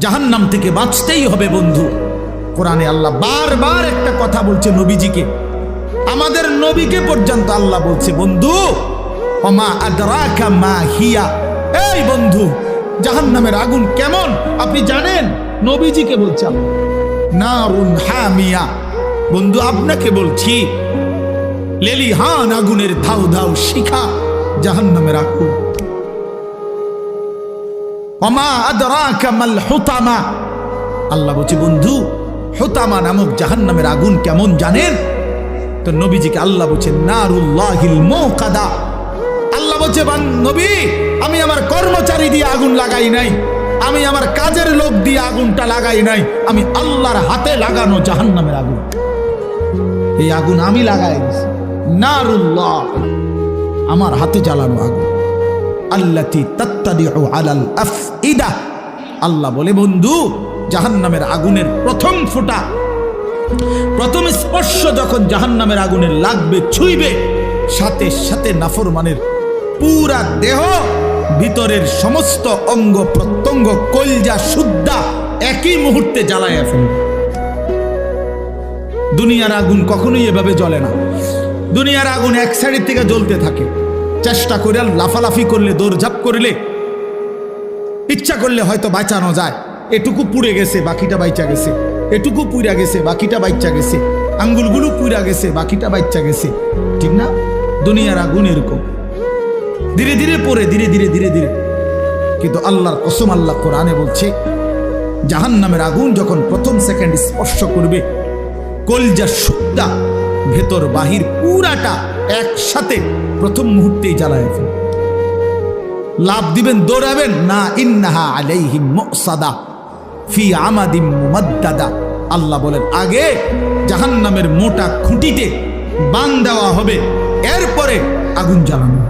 জাহান্নাম থেকে বাঁচতেই হবে বন্ধু। কোরআনে আল্লাহ বারবার একটা কথা বলছে নবীজিকে, আমাদের নবীকে পর্যন্ত আল্লাহ বলছে বন্ধু ওমা আদরাকা মা হিয়া, এই বন্ধু জাহান্নামের আগুন কেমন আপনি জানেন? নবীজিকে বলছে আল্লাহ। নারুন হামিয়া, বন্ধু আপনাকে বলছি লেলিহান আগুনের ধাউ ধাউ শিখা জাহান্নামের আগুন। ওমা আদরাকা মাল হুতামা, আল্লাহ বলছে বন্ধু হুতামা নামক জাহান্নামের আগুন কেমন জানেন? তো নবীজিকে আল্লাহ বলছে নারুল্লাহিল মুকাদা, আল্লাহ বলছে নবী আমি আমার কর্মচারী দিয়ে আগুন লাগাই নাই, আমি আমার কাজের লোক দিয়ে আগুনটা লাগাই নাই, আমি আল্লাহর হাতে লাগানো জাহান্নামের আগুন, এই আগুন আমি লাগাই দিছি। নারুল্লাহ, আমার হাতে জ্বালানো আগুন। আল্লাতী তাত্তাদিউ আলাল আফইদা, আল্লাহ বলে বন্ধু জাহান্নামের আগুনের প্রথম ফোঁটা, প্রথম স্পর্শ যখন জাহান্নামের আগুনের লাগবে, ছুঁইবে, সাথে সাথে নাফরমানের পুরা দেহ, ভিতরের সমস্ত অঙ্গ প্রত্যঙ্গ, কলজা সুদ্ধা একই মুহূর্তে জ্বালায়া ফেলবে। দুনিয়ার আগুন কখনোই এভাবে জ্বলে না। দুনিয়ার আগুন এক সাইড থেকে জ্বলতে থাকে, চেষ্টা করে লাফালাফি করলে, দৌড়ঝাঁপ করলে, ইচ্ছা করলে হয়তো বাঁচানো যায়। এটুকু পুড়ে গেছে বাকিটা বাইচা গেছে, এটুকু পুড়া গেছে বাকিটা বাইচা গেছে, আঙ্গুলগুলো পুড়া গেছে বাকিটা বাইচা গেছে, ঠিক না? দুনিয়ার আগুন এরকম ধীরে ধীরে পড়ে, ধীরে ধীরে ধীরে ধীরে। কিন্তু আল্লাহর কসম, আল্লাহ কোরআনে বলছে জাহান্নামের আগুন যখন প্রথম সেকেন্ড স্পর্শ করবে, কলজা সুদ্ধা ভেতর বাহির পুরাটা একসাথে প্রথম মুহূর্তেই জ্বালায় ফেলবে। লাভ দিবেন, দৌড়াবেন না, ইন্নাহা আলাইহিম মুসাদা ফি আমাদিম মুমাদ্দাদা, আল্লাহ বলেন আগে জাহান্নামের মোটা খুঁটিতে বান দেওয়া হবে, এরপরে আগুন জ্বালানো।